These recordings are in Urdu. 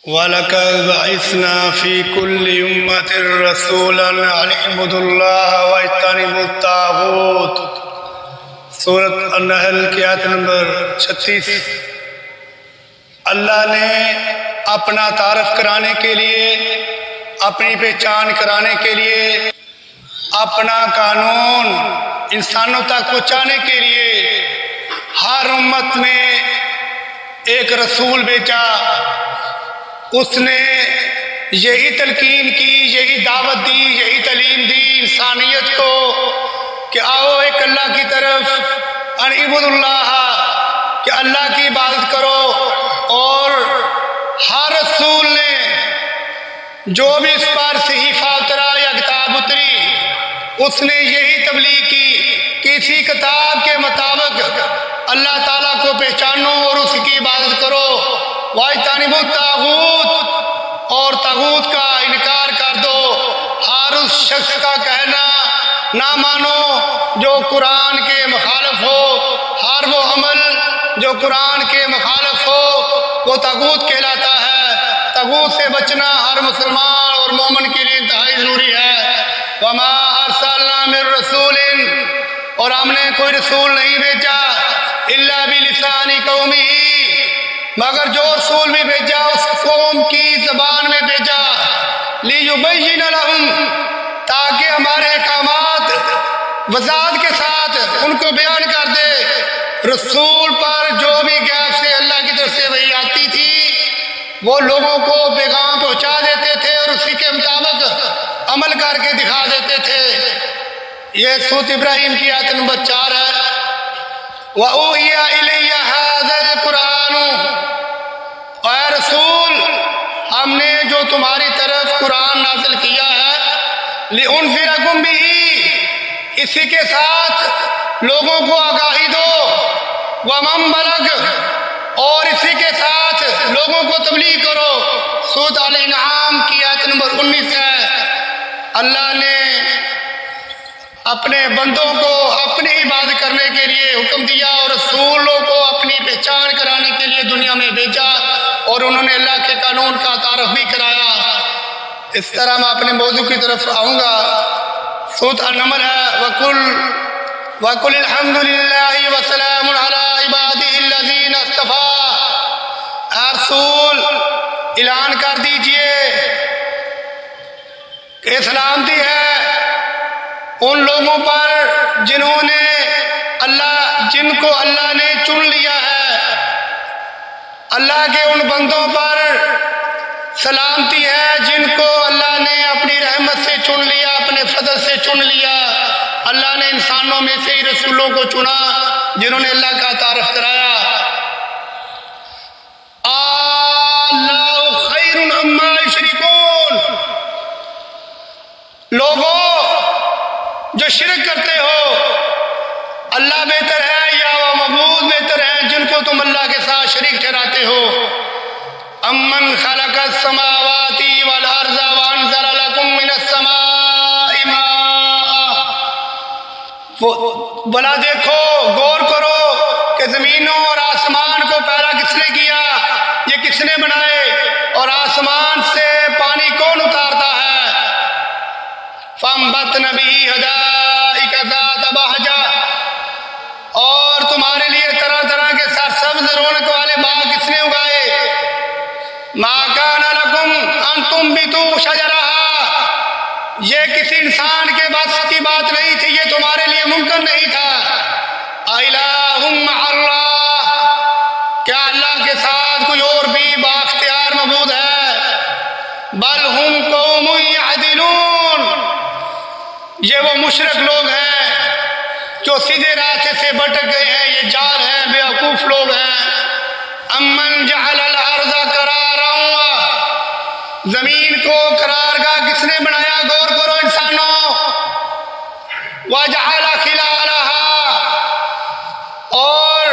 وَلَقَدْ بَعَثْنَا فِي كُلِّ أُمَّةٍ رَسُولًا أَنِ اعْبُدُوا اللَّهَ وَاجْتَنِبُوا الطَّاغُوتَ۔ سورۃ النحل کی آیت نمبر 36۔ اللہ نے اپنا تعارف کرانے کے لیے، اپنی پہچان کرانے کے لیے، اپنا قانون انسانوں تک پہنچانے کے لیے ہر امت میں ایک رسول بھیجا۔ اس نے یہی تلقین کی، یہی دعوت دی، یہی تعلیم دی انسانیت کو کہ آؤ ایک اللہ کی طرف، ان اعبدوا اللہ، کہ اللہ کی عبادت کرو۔ اور ہر رسول نے جو بھی اس پر صحیفہ اترا یا کتاب اتری، اس نے یہی تبلیغ کی کہ اسی کتاب کے مطابق اللہ تعالیٰ کو پہچانو اور اس کی عبادت کرو۔ وَاجْتَنِبُوا الطَّاغُوتَ، اور طاغوت کا انکار کر دو۔ ہر اس شخص کا کہنا نہ مانو جو قرآن کے مخالف ہو، ہر وہ عمل جو قرآن کے مخالف ہو وہ طاغوت کہلاتا ہے۔ طاغوت سے بچنا ہر مسلمان اور مومن کے لیے انتہائی ضروری ہے۔ وَمَا أَرْسَلْنَا مِن رَّسُولٍ، اور ہم نے کوئی رسول نہیں بھیجا إِلَّا بِلِسَانِ قَوْمِهِ، مگر جو رسول بھی بھیجا اس قوم کی زبان میں بھیجا، لِيُبَيِّنَ لَهُمْ، تاکہ ہمارے احکامات وضاحت کے ساتھ ان کو بیان کر دے۔ رسول پر جو بھی غیب سے اللہ کی طرف سے وحی آتی تھی وہ لوگوں کو پیغام پہنچا دیتے تھے اور اسی کے مطابق عمل کر کے دکھا دیتے تھے۔ یہ سورۃ ابراہیم کی آیت نمبر 4 ہے۔ وَأُوحِيَ إِلَيَّ هَٰذَا الْقُرْآنُ، اے رسول ہم نے جو تمہاری طرف قرآن نازل کیا ہے، لِأُنذِرَكُم بِهِ، اسی کے ساتھ لوگوں کو آگاہی دو، وَمَن بَلَغَ، اور اسی کے ساتھ لوگوں کو تبلیغ کرو۔ سورۃ الانعام کی آیت نمبر 19 ہے۔ اللہ نے اپنے بندوں کو اپنی عبادت کرنے کے لیے حکم دیا اور رسولوں کو اپنی پہچان کرانے کے لیے دنیا میں بھیجا، اور انہوں نے اللہ کے قانون کا تعارف بھی کرایا۔ اس طرح میں اپنے موضوع کی طرف آؤں گا۔ سورۃ النمل ہے، وَقُلِ الْحَمْدُ لِلَّهِ وَسَلَامٌ عَلَىٰ عِبَادِهِ الَّذِينَ اصْطَفَىٰ، اے رسول اعلان کر دیجئے کہ سلامتی ہے ان لوگوں پر جن کو اللہ نے چن لیا ہے۔ اللہ کے ان بندوں پر سلامتی ہے جن کو اللہ نے اپنی رحمت سے چن لیا، اپنے فضل سے چن لیا۔ اللہ نے انسانوں میں سے ہی رسولوں کو چنا جنہوں نے اللہ کا تعارف کرایا۔ اللہ خیر عما یشرکون، لوگوں جو شرک کرتے ہو، اللہ بہتر ہے یا وہ معبود بہتر ہے جن کو تم اللہ کے ساتھ شریک ٹھہراتے ہو؟ امن خلق السماوات والارض وانزل لكم من السماء ماء، بلا دیکھو، غور کرو کہ زمینوں اور آسمان کو پیدا کس نے کیا، یہ کس نے بنائے، اور آسمان سے پانی کون اتارتا ہے؟ فَأَنبَتْنَ بِهِ حَدَائِقَ ذَاتَ بَهْجَةٍ، اور تمہارے لیے طرح طرح کے سرسبز رونق والے باغ کس نے اگائے؟ مَا كَانَ لَكُمْ أَن تُنبِتُوا شَجَرَهَا، یہ کسی انسان کے بس کی بات نہیں تھی، یہ تمہارے لیے ممکن نہیں تھا۔ أَإِلَٰهٌ مَّعَ اللَّهِ، کیا اللہ کے ساتھ کوئی اور بھی بااختیار معبود ہے؟ بَلْ هُمْ قَوْمٌ يَعْدِلُونَ، یہ وہ مشرک لوگ ہیں جو سیدھے راستے سے بھٹک گئے ہیں، یہ جار ہیں، بیوقوف لوگ ہیں۔ امن جعل الارض قرارا، زمین کو قرارگاہ کس نے بنایا؟ غور کرو انسانوں۔ وجعل خلالها، اور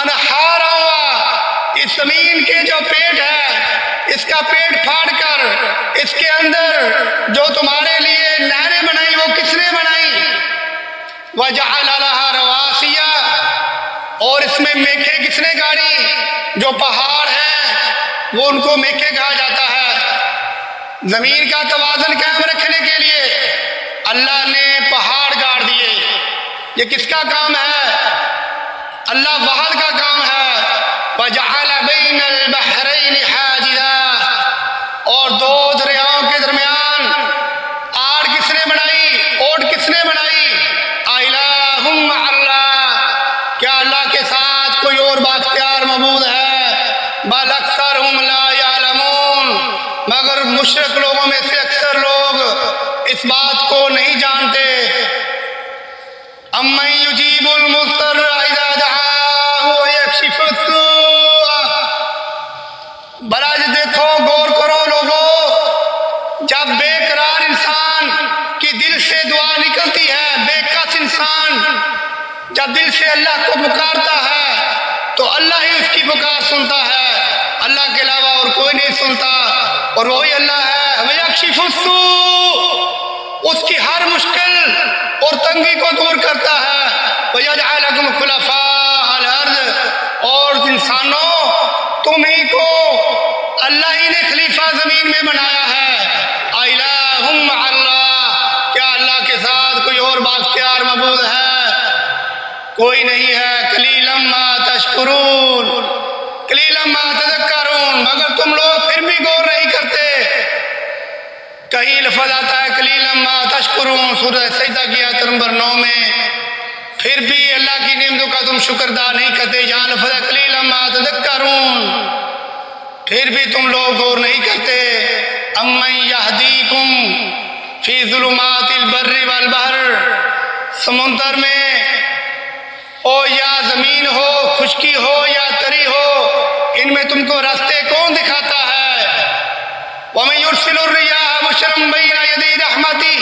انہارا، اس زمین کے جو پیٹ ہے اس کا پیٹ پھاڑ کر اس کے اندر جو تمہارے لیے نہریں بنائی وہ کس نے بنائی؟ وجعل لها رواسیا، اور اس میں میخیں کس نے گاڑی؟ جو پہاڑ ہیں وہ ان کو میکے کہا جاتا ہے۔ زمین کا توازن قائم رکھنے کے لیے اللہ نے پہاڑ گاڑ دیے۔ یہ کس کا کام ہے؟ اللہ واحد کا کام ہے۔ وَجَعَلَ بَيْنَ الْبَحْرَيْنِ حَاجِزًا، اور دو دریاؤں کے درمیان آڑ کس نے بنائی؟ اوٹ کس نے بنائی؟ اِلَٰهٌ مَّعَ اللَّهِ، کیا اللہ کے ساتھ کوئی اور بااختیار معبود ہے؟ بَلْ أَكْثَرُهُمْ لَا يَعْلَمُونَ، مگر مشرک لوگوں میں سے اکثر لوگ اس بات کو نہیں جانتے۔ أَمَّن يُجِيبُ الْمُضْطَرَّ إِذَا دَعَاهُ وَيَكْشِفُ السُّوءَ، براج دیکھو، غور کرو لوگو، جب بے قرار انسان کی دل سے دعا نکلتی ہے، بے کس انسان جب دل سے اللہ کو پکارتا ہے تو اللہ ہی اس کی پکار سنتا ہے، اللہ کے علاوہ اور کوئی نہیں سنتا، اور وہی اللہ ہے۔ وَيَكْشِفُ السُّوءَ، اس کی ہر مشکل اور تنگی کو دور کرتا ہے۔ وَيَجْعَلَكُمْ خُلَفَاءَ الْأَرْضِ، اور انسانوں تمہیں کو اللہ ہی نے خلیفہ زمین میں بنایا ہے۔ اِلَٰهٌ مَّعَ اللَّهِ، کیا اللہ کے ساتھ کوئی اور بااختیار معبود ہے؟ کوئی نہیں ہے۔ قَلِيلًا مَّا تَشْكُرُونَ، قَلِيلًا مَّا تَذَكَّرُونَ، مگر تم لوگ پھر بھی غور نہیں کرتے۔ کہیں لفظ آتا ہے قَلِيلًا مَّا تَشْكُرُونَ، سورہ سجدہ کی آیت نمبر 9 میں، پھر بھی اللہ کی نعمتوں کا تم شکر ادا نہیں کرتے۔ جہاں لفظ ہے قَلِيلًا مَّا تَذَكَّرُونَ، پھر بھی تم لوگ غور نہیں کرتے۔ أَمَّن يَهْدِيكُمْ فِي ظُلُمَاتِ الْبَرِّ وَالْبَحْرِ، سمندر میں ہو یا زمین ہو، خشکی ہو یا تری ہو، ان میں تم کو راستے کون دکھاتا ہے؟ وَمَن يُرْسِلُ الرِّيَاحَ بُشْرًا بَيْنَ يَدَيْ رَحْمَتِهِ،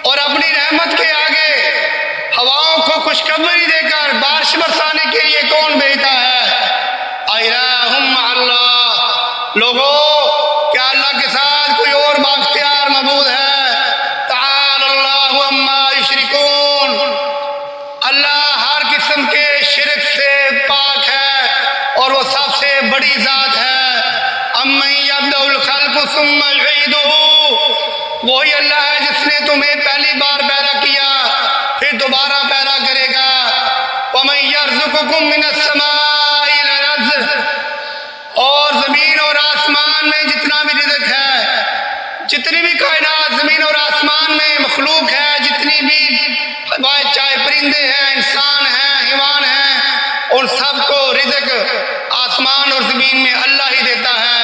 اور اپنی رحمت کے آگے ہواؤں کو خوشخبری دے کر بارش برسانے کے لیے کون بھیجتا ہے؟ اِلَٰهٌ مَّعَ اللَّهِ، لوگو کیا اللہ کے ساتھ کوئی اور بااختیار معبود ہے؟ تَعَالَى اللَّهُ عَمَّا يُشْرِكُونَ، اللہ ہر قسم کے شرک سے پاک ہے اور وہ سب سے بڑی ذات ہے۔ أَمَّن يَبْدَأُ الْخَلْقَ ثُمَّ يُعِيدُهُ، وہی اللہ ہے جس نے تمہیں پہلی بار پیدا کیا پھر دوبارہ پیدا کرے گا۔ وَمَن يَرْزُقُكُم مِّنَ السَّمَاءِ وَالْأَرْضِ، اور زمین اور آسمان میں جتنا بھی رزق ہے، جتنی بھی کائنات زمین اور آسمان میں مخلوق ہے، جتنی بھی چاہے پرندے ہیں، انسان ہیں، حیوان ہیں، ان سب کو رزق آسمان اور زمین میں اللہ ہی دیتا ہے۔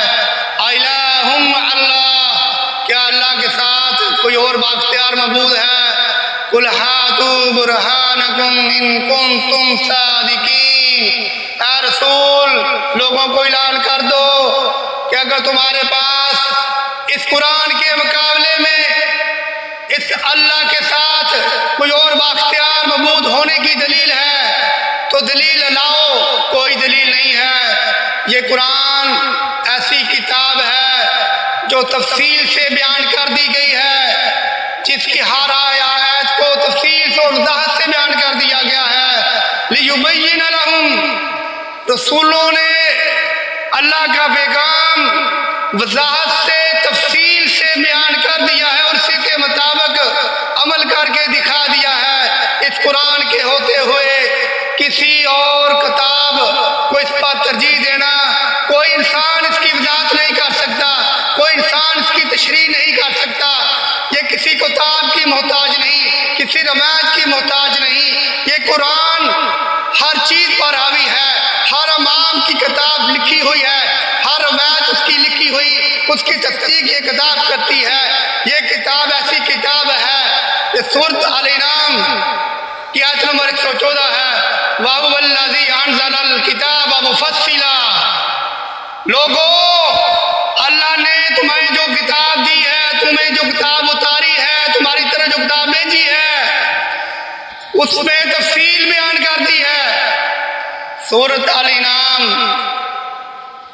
اِلَٰهٌ مَّعَ اللَّهِ، کیا اللہ کے ساتھ کوئی اور بااختیار معبود ہے؟ قُلْ هَاتُوا بُرْهَانَكُمْ إِن كُنتُمْ صَادِقِينَ، اے رسول لوگوں کو اعلان کر دو کہ اگر تمہارے پاس اس قرآن کے مقابلے میں اس اللہ کے ساتھ کوئی اور بااختیار معبود ہونے کی دلیل ہے تو دلیل لاؤ۔ کوئی دلیل نہیں ہے۔ یہ قرآن ایسی کتاب ہے جو تفصیل سے بیان کر دی گئی ہے، جس کی ہر آیت کو تفصیل سے اور وضاحت سے بیان کر دیا گیا ہے۔ لِيُبَيِّنَ لَهُمْ، رسولوں نے اللہ کا پیغام وضاحت سے تفصیل سے بیان کر دیا ہے اور اسی کے مطابق عمل کر کے دکھا دیا ہے۔ اس قرآن کے ہوتے ہوئے کسی اور کتاب کو اس پر ترجیح دینا، کوئی انسان اس کی وضاحت نہیں کر سکتا، کوئی انسان اس کی تشریح نہیں کر سکتا۔ یہ کسی کتاب کی محتاج نہیں، کسی روایت کی محتاج نہیں۔ یہ قرآن ہر چیز پر حاوی ہے، ہر امام کی کتاب لکھی ہوئی ہے، ہر روایت اس کی لکھی ہوئی اس کی تصدیق یہ کتاب کرتی ہے۔ یہ کتاب ایسی کتاب ہے، یہ سورۃ الانعام کی آیت نمبر 114 ہے۔ وَهُوَ الَّذِي أَنزَلَ الْكِتَابَ مُفَصِّلًا، لوگو اللہ نے تمہیں جو کتاب دی ہے، تمہیں جو کتاب اتاری ہے، تمہاری طرح جو کتاب بھیجی ہے، اس میں تفصیل بیان کر دی ہے۔ سورۃ الانعام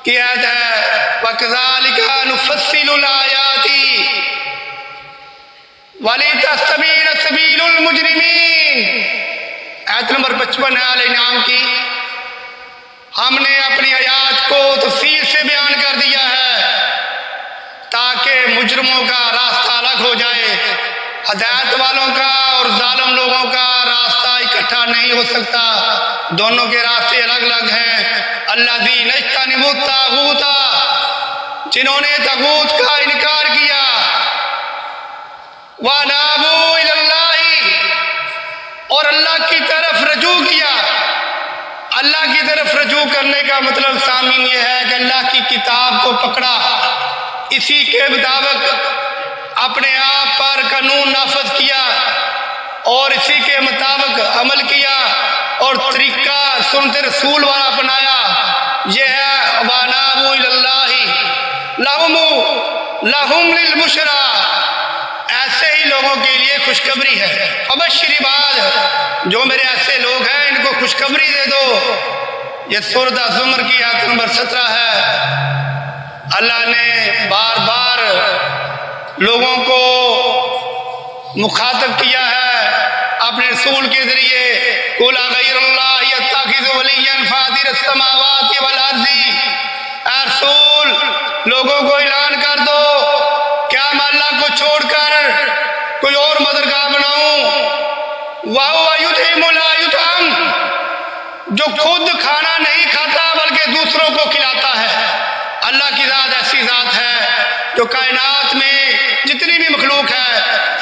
کی آیت ہے وَكَذَلِكَ نُفَصِّلُ الْآيَاتِ وَلِتَسْتَبِينَ سَبِيلُ الْمُجْرِمِينَ، آیت نمبر 55 ہے الانعام کی۔ ہم نے اپنی آیات کو تفصیل سے بیان کر ہدایت والوں کا اور ظالم لوگوں کا راستہ اکٹھا نہیں ہو سکتا، دونوں کے راستے الگ الگ ہیں۔ الذین اجتنبوا الطاغوت، جنہوں نے طاغوت کا انکار کیا، وانابوا الی اللہ، اور اللہ کی طرف رجوع کیا۔ اللہ کی طرف رجوع کرنے کا مطلب سامعین یہ ہے کہ اللہ کی کتاب کو پکڑا، اسی کے مطابق اپنے آپ پر قانون نافذ کیا اور اسی کے مطابق عمل کیا اور طریقہ سنت رسول والا اپنایا۔ یہ ہے وانابوا الی اللہ لہم للبشریٰ، ایسے ہی لوگوں کے لیے خوشخبری ہے۔ فبشر عباد، جو میرے ایسے لوگ ہیں ان کو خوشخبری دے دو۔ یہ سورۃ زمر کی آیت نمبر 17 ہے۔ اللہ نے بار بار لوگوں کو مخاطب کیا ہے اپنے رسول کے ذریعے، قُلْ أَغَيْرَ اللَّهِ أَتَّخِذُ وَلِيًّا فَاطِرَ السَّمَاوَاتِ وَالْأَرْضِ، اے رسول لوگوں کو اعلان کر دو، کیا میں اللہ کو چھوڑ کر کوئی اور مددگار بناؤں؟ وَهُوَ يُطْعِمُ لَا يُطْعَمُ، جو خود کھانا نہیں کھاتا بلکہ دوسروں کو کھلاتا ہے۔ اللہ کی ذات ایسی ذات ہے جو کائنات میں جتنی بھی مخلوق ہے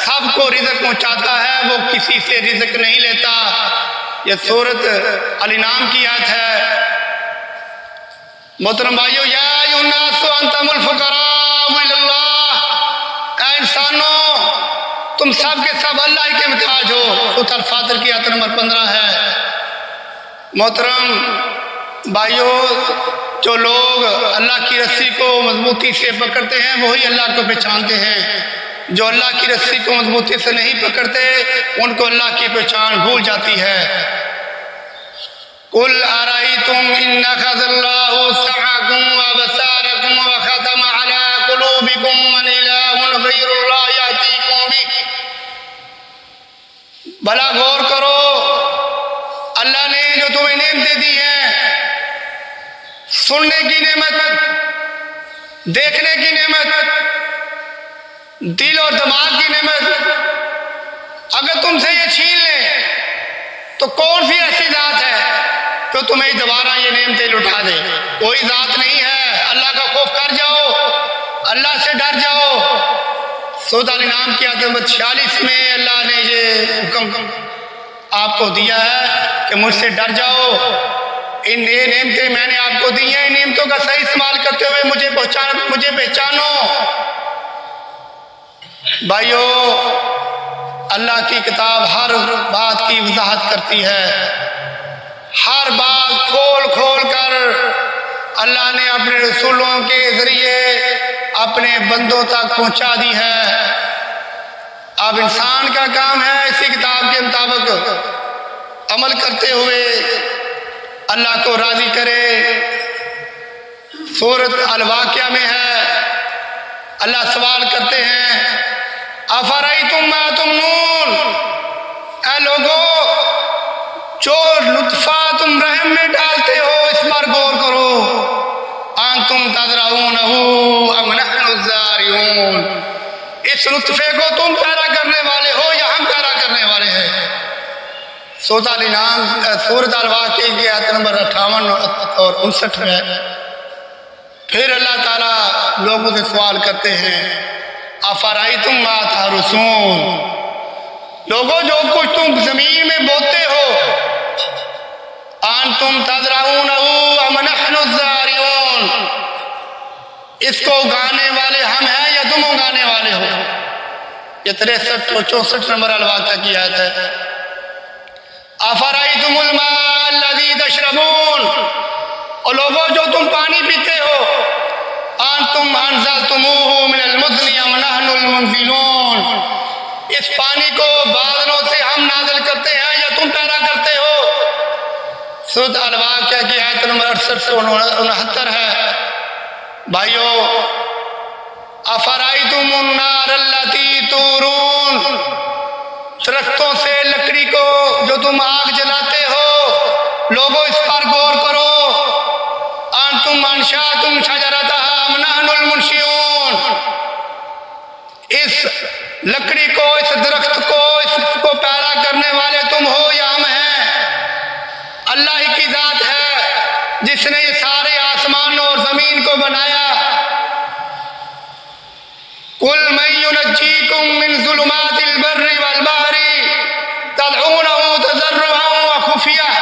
سب کو رزق پہنچاتا ہے، وہ کسی سے رزق نہیں لیتا۔ یہ سورۃ الانعام کی آیت ہے۔ محترم بھائیو، یا ایھا الناس انتم الفقراء الی اللہ، اے انسانوں تم سب کے سب اللہ ہی کے محتاج ہو۔ سورۃ الفاطر کی آیت نمبر 15 ہے۔ محترم بھائیو، جو لوگ اللہ کی رسی کو مضبوطی سے پکڑتے ہیں وہی اللہ کو پہچانتے ہیں، جو اللہ کی رسی کو مضبوطی سے نہیں پکڑتے ان کو اللہ کی پہچان بھول جاتی ہے۔ قُلْ أَرَأَيْتُمْ إِنْ أَخَذَ اللَّهُ سَمْعَكُمْ وَأَبْصَارَكُمْ وَخَتَمَ عَلَى قُلُوبِكُم مَّنْ إِلَٰهٌ غَيْرُ اللَّهِ يَأْتِيكُم بِهِ، بھلا غور کرو، اللہ نے جو تمہیں نعمتیں دی ہیں، سننے کی نعمت، دیکھنے کی نعمت، دل اور دماغ کی نعمت، اگر تم سے یہ چھین لے تو کون سی ایسی ذات ہے جو تمہیں دوبارہ یہ نعمتیں لٹا دے؟ کوئی ذات نہیں ہے۔ اللہ کا خوف کر جاؤ، اللہ سے ڈر جاؤ۔ سورۃ الانعام کی آیت نمبر 46 میں اللہ نے یہ حکم آپ کو دیا ہے کہ مجھ سے ڈر جاؤ، ان یہ نعمتیں میں نے آپ کو دی ہیں، ان نعمتوں کا صحیح استعمال کرتے ہوئے مجھے پہچانو۔ بھائیو، اللہ کی کتاب ہر بات کی وضاحت کرتی ہے، ہر بات کھول کھول کر اللہ نے اپنے رسولوں کے ذریعے اپنے بندوں تک پہنچا دی ہے۔ اب انسان کا کام ہے اسی کتاب کے مطابق عمل کرتے ہوئے اللہ کو راضی کرے۔ سورۃ الواقعہ میں ہے، اللہ سوال کرتے ہیں، افرأیتم ما تمنون، اے لوگو جو لطفہ تم رحم میں ڈالتے ہو اس پر غور کرو، انتم تزرعونہ ام نحن الزارعون، اس لطفے کو تم پیدا کرنے والے ہو یا ہم پیدا کرنے والے ہیں۔ سورۃ الانعام سورۃ الواقعہ کی آیت نمبر 58 اور 59 میں پھر اللہ تعالیٰ لوگوں سے سوال کرتے ہیں، افرأیتم ما تحرثون، لوگوں جو کچھ تم زمین میں بوتے ہو، انتم تزرعونہ ام نحن الزارعون، اس کو اگانے والے ہم ہیں یا تم اگانے والے ہو؟ یہ 63 اور 64 نمبر الواقعہ کی آیت ہے۔ افرأیتم الماء الذی تشربون، اور لوگوں جو تم پانی پیتے ہو، انتم انزلتموہ من المزن ام نحن المنزلون، اس پانی کو بادلوں سے ہم نازل کرتے ہیں یا تم پیدا کرتے ہو؟ سورۃ الواقعہ کی آیت نمبر 68 سے 69 ہے۔ بھائیو، افرأیتم النار التی تورون، درختوں سے لکڑی کو جو تم آگ جلاتے ہو، لوگوں اس پر غور کرو، انتم انشأتم شجرتها ام نحن المنشئون، اس لکڑی کو، اس درخت کو، اس کو پیدا کرنے والے تم ہو یا ہم ہیں؟ اللہ ہی کی ذات ہے جس نے یہ سارے آسمانوں اور زمین کو بنایا۔ قُلْ مَن يُنَجِّيكُم مِّن ظُلُمَاتِ الْبَرِّ وَالْبَحْرِ تَدْعُونَهُ تَضَرُّعًا وَخُفْيَةً۔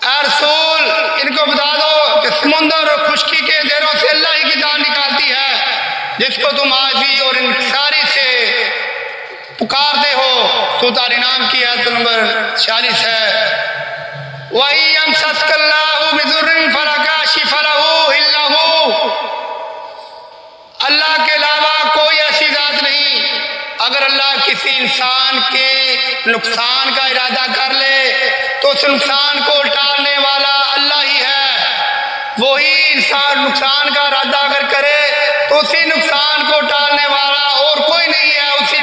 اے رسول ان کو بتا دو کہ سمندر اور خشکی کے زیروں سے اللہ ہی کی جان نکالتی ہے، جس کو تم عاجزی اور انکساری سے پکارتے ہو۔ سورۃ الانعام کی آیت نمبر 46 ہے۔ وَإِن يَمْسَسْكَ اللَّهُ بِضُرٍّ فَلَا كَاشِفَ لَهُ إِلَّا هُوَ۔ اللہ کے علاوہ کوئی ایسی ذات نہیں۔ اگر اللہ کسی انسان کے نقصان کا ارادہ کر لے تو اس نقصان کو ٹالنے والا اللہ ہی ہے۔ وہی انسان نقصان کا ارادہ اگر کرے تو اسی نقصان کو ٹالنے والا اور کوئی نہیں ہے۔ اسی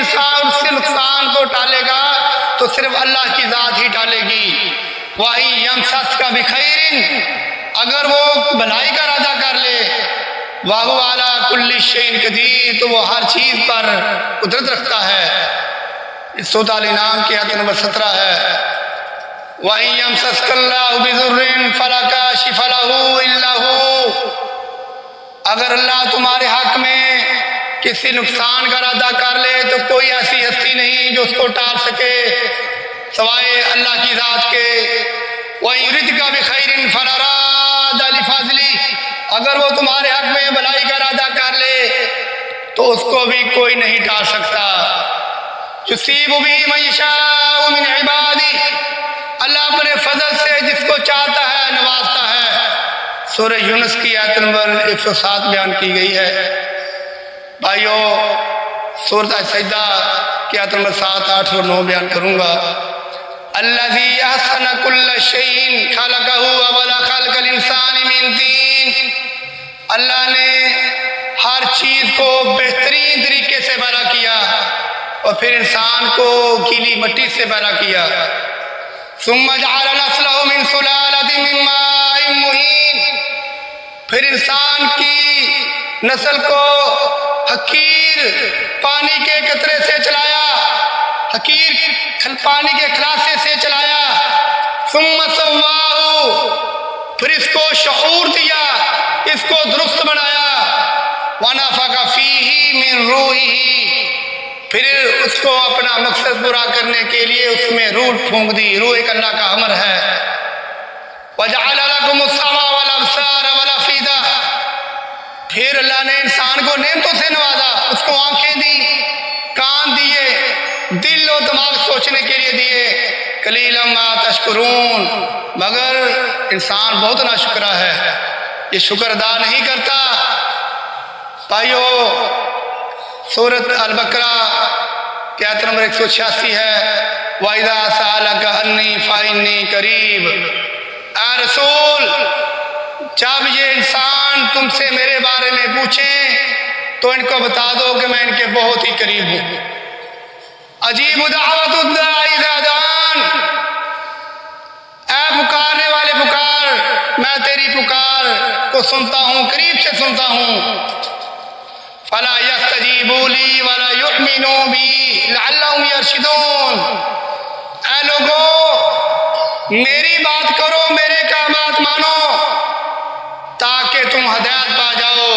نقصان کو ٹالے گا تو صرف اللہ کی ذات ہی ٹالے گی۔ وَإِن يَمْسَسْكَ بِخَيْرٍ، اگر وہ بھلائی کا ارادہ کر لے، وَهُوَ عَلَىٰ كُلِّ شَيْءٍ قَدِيرٌ، تو وہ ہر چیز پر قدرت رکھتا ہے۔ سورۃ الانعام کی آیت نمبر 17 ہے۔ وَإِن يَمْسَسْكَ اللَّهُ بِضُرٍّ فَلَا كَاشِفَ لَهُ إِلَّا هُوَ، اگر اللہ تمہارے حق میں کسی نقصان کا ارادہ کر لے تو کوئی ایسی ہستی نہیں جو اس کو ٹال سکے سوائے اللہ کی ذات کے۔ وَإِن يُرِدْكَ بِخَيْرٍ فَلَا رَادَّ لِفَضْلِهِ، اگر وہ تمہارے حق میں بھلائی کا ارادہ کر لے تو اس کو بھی کوئی نہیں ٹال سکتا۔ يُصِيبُ بِهِ مَن يَشَاءُ مِنْ عِبَادِهِ، اللہ اپنے فضل سے جس کو چاہتا ہے نوازتا ہے۔ سورہ یونس کی آیت نمبر 107 بیان کی گئی ہے۔ بھائیو، سورۃ سجدہ کی آیت نمبر 7، 8 اور 9 بیان کروں گا۔ الذی احسن کل شیء خلقہ وبدأ خلق الانسان من طین، اللہ نے ہر چیز کو بہترین طریقے سے پیدا کیا اور پھر انسان کو گیلی مٹی سے پیدا کیا۔ ثم جعل نسلہ من سلالۃ من ماء مہین، پھر انسان کی نسل کو حقیر پانی کے قطرے سے چلایا، حقیر پانی کے خلاصے سے چلایا۔ ثم سواہ، پھر اس کو شعور دیا، اس کو درست بنایا۔ ونفخ فیہ من روحہ، پھر اس کو اپنا مقصد پورا کرنے کے لیے اس میں روح پھونک دی۔ روح ایک اللہ کا امر ہے۔ وجعل لکم السمع والابصار والافئدہ، پھر اللہ نے انسان کو نعمتوں سے نوازا، اس کو آنکھیں دی، کان دیے، دل و دماغ سوچنے کے لیے دیے۔ قلیلا ما تشکرون، مگر انسان بہت ناشکرا ہے، یہ شکر ادا نہیں کرتا۔ بھائیو، سورۃ البقرہ کی آیت نمبر 186 ہے۔ وَإِذَا سَأَلَكَ عَنِّي فَإِنِّي قَرِيبٌ، اے رسول جب یہ انسان تم سے میرے بارے میں پوچھیں تو ان کو بتا دو کہ میں ان کے بہت ہی قریب ہوں۔ عجیب دعوت الداعی اذا دعان، اے پکارنے والے پکار، میں تیری پکار کو سنتا ہوں، قریب سے سنتا ہوں۔ فلا یستجیبوا لی ولا یؤمنوا بی لعلہم یرشدون، اے لوگو میری بات کرو، میرے کلمات مانو تاکہ تم ہدایت پا جاؤ۔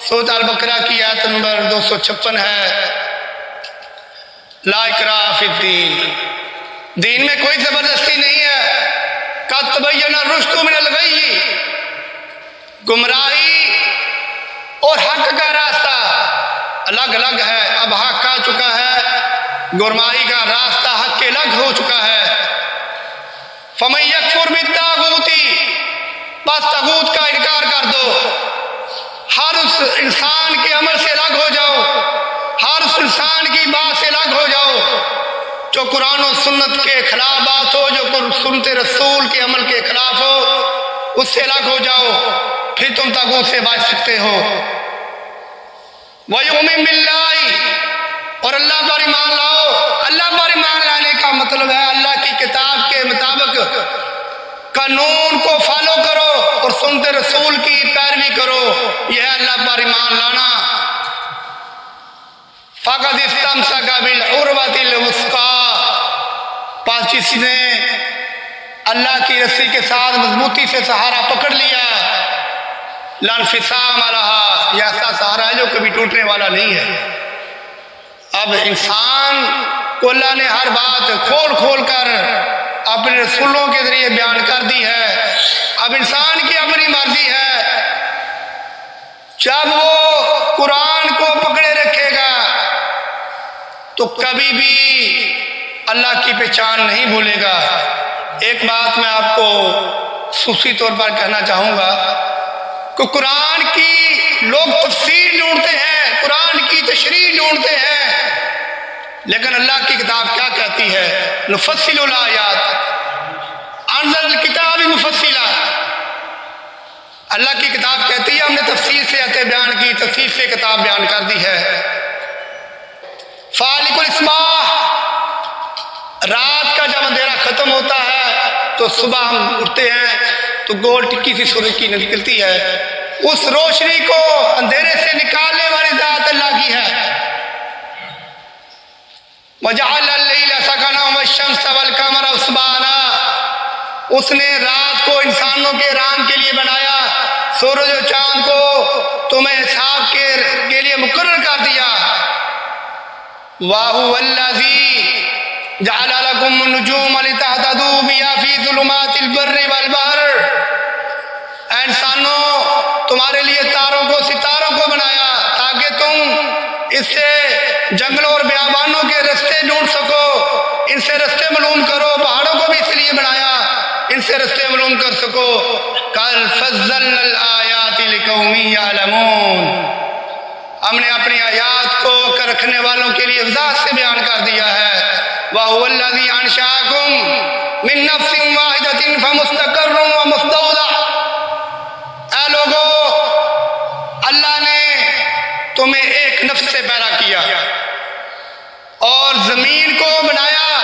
سورۃ البقرہ کی آیت نمبر 256 ہے۔ لا اکراہ فی الدین، دین میں کوئی زبردستی نہیں ہے۔ قد تبین الرشد من الغی، گمراہی اور حق کا راستہ الگ الگ ہے۔ اب حق آ چکا ہے، گمراہی کا راستہ حق کے الگ ہو چکا ہے۔ فمن یکفر بالطاغوت، بس طاغوت کا انکار کر دو، ہر اس انسان کے عمل سے الگ ہو جاؤ، ہر اس انسان کی بات سے الگ ہو جاؤ جو قرآن و سنت کے خلاف بات ہو، جو سنت رسول کے عمل کے خلاف ہو، اس سے الگ ہو جاؤ، پھر تم طاغوت سے بچ سکتے ہو۔ وَيُؤْمِن بِاللَّهِ، اور اللہ پر ایمان لاؤ۔ اللہ پر ایمان لانے کا مطلب ہے اللہ کی کتاب کے مطابق قانون کو فالو کرو اور سنت رسول رسول کی پیروی کرو، یہ ہے اللہ پر ایمان لانا۔ بس جس نے اللہ کی رسی کے ساتھ مضبوطی سے سہارا پکڑ لیا، لا انفصام لہا، یہ ایسا سہارا ہے جو کبھی ٹوٹنے والا نہیں ہے۔ اب انسان کو اللہ نے ہر بات کھول کھول کر اپنے رسولوں کے ذریعے بیان کر دی ہے۔ اب انسان کی اپنی مرضی ہے، جب وہ قرآن کو پکڑے رکھے گا تو کبھی بھی اللہ کی پہچان نہیں بھولے گا۔ ایک بات میں آپ کو خصوصی طور پر کہنا چاہوں گا کہ قرآن کی لوگ تفسیر ڈھونڈتے ہیں، قرآن کی تشریح ڈھونڈتے ہیں، لیکن اللہ کی کتاب کیا کہتی ہے؟ نفصل الآیات، انزل الکتاب مفصلا۔ اللہ کی کتاب کہتی ہے ہم نے تفصیل سے آیتیں بیان کی، تفصیل سے کتاب بیان کر دی ہے۔ فالق الاصباح، رات کا جب اندھیرا ختم ہوتا ہے تو صبح ہم اٹھتے ہیں تو گول ٹکی سی سورج کی نکلتی ہے، اس روشنی کو اندھیرے سے نکالنے والی ذات اللہ کی ہے۔ وَجَعَلَ اللَّيْلَ سَكَنًا وَالشَّمْسَ وَالْقَمَرَ حُسْبَانًا، اس نے رات کو انسانوں کے آرام کے لیے بنایا، سورج و چاند کو تمہیں حساب کے لیے مقرر کر دیا۔ وَهُوَ الَّذِي جَعَلَ لَكُمُ النُّجُومَ لِتَهْتَدُوا بِهَا فِي ظُلُمَاتِ الْبَرِّ وَالْبَحْرِ، اے انسانوں تمہارے لیے تاروں کو، ستاروں کو بنایا تاکہ تم اس سے جنگلوں اور بیابانوں کے رستے ڈھونڈ سکو، ان سے رستے معلوم کرو۔ پہاڑوں کو بھی اس لیے بنایا ان سے رستے معلوم کر سکو۔ قَدْ فَصَّلْنَا الْآيَاتِ لِقَوْمٍ يَعْلَمُونَ، ہم نے اپنی آیات کو رکھنے والوں کے لیے وضاحت سے بیان کر دیا ہے۔ وَهُوَ الَّذِي أَنشَأَكُم مِّن نَّفْسٍ وَاحِدَةٍ فَمُسْتَقَرٌّ وَمُسْتَوْدَعٌ، اے لوگو اللہ نے تمہیں ایک نفس سے پیدا کیا اور زمین کو بنایا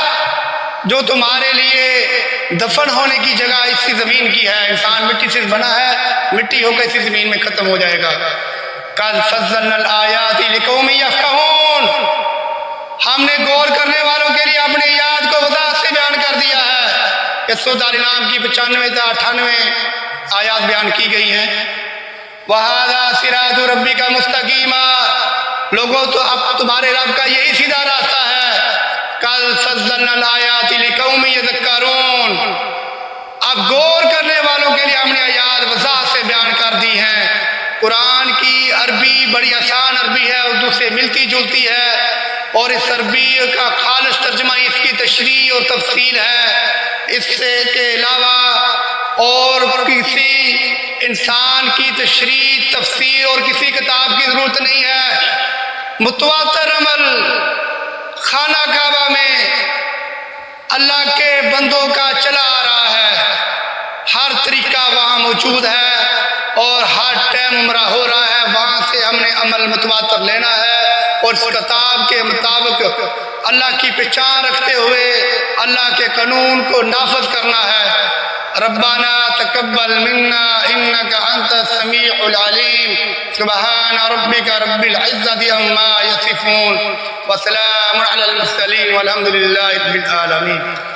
جو تمہارے لیے دفن ہونے کی جگہ اسی زمین کی ہے۔ انسان مٹی سے بنا ہے، مٹی ہو کے اسی زمین میں ختم ہو جائے گا۔ قَدْ فَصَّلْنَا الْآيَاتِ لِقَوْمٍ يَفْقَهُونَ، ہم نے غور کرنے والوں کے لیے اپنی آیات کو وضاحت سے بیان کر دیا ہے۔ کہ سورۃ الانعام کی 95 تا 98 آیات بیان کی گئی ہیں۔ وَهَذَا صِرَاطُ رَبِّكَ مُسْتَقِيمًا، لوگوں تو اب تمہارے رب کا یہی سیدھا راستہ ہے۔ قَدْ فَصَّلْنَا الْآيَاتِ لِقَوْمٍ يَذَّكَّرُونَ، اب غور کرنے والوں کے لیے ہم نے آیات وضاحت سے بیان کر دی ہیں۔ قرآن کی عربی بڑی آسان عربی ہے، اردو سے ملتی جلتی ہے، اور اس عربی کا خالص ترجمہ اس کی تشریح اور تفصیل ہے۔ اس سے کے علاوہ اور کسی انسان کی تشریح، تفسیر اور کسی کتاب کی ضرورت نہیں ہے۔ متواتر عمل خانہ کعبہ میں اللہ کے بندوں کا چلا آ رہا ہے، ہر طریقہ وہاں موجود ہے اور ہر ٹائم عمرہ ہو رہا ہے، وہاں سے ہم نے عمل متواتر لینا ہے اور اس کتاب کے مطابق اللہ کی پہچان رکھتے ہوئے اللہ کے قانون کو نافذ کرنا ہے۔ ربنا تقبل منا انك انت السميع العليم، سبحان ربك رب العزة عما يصفون، وسلام على المرسلين والحمد لله رب العالمين۔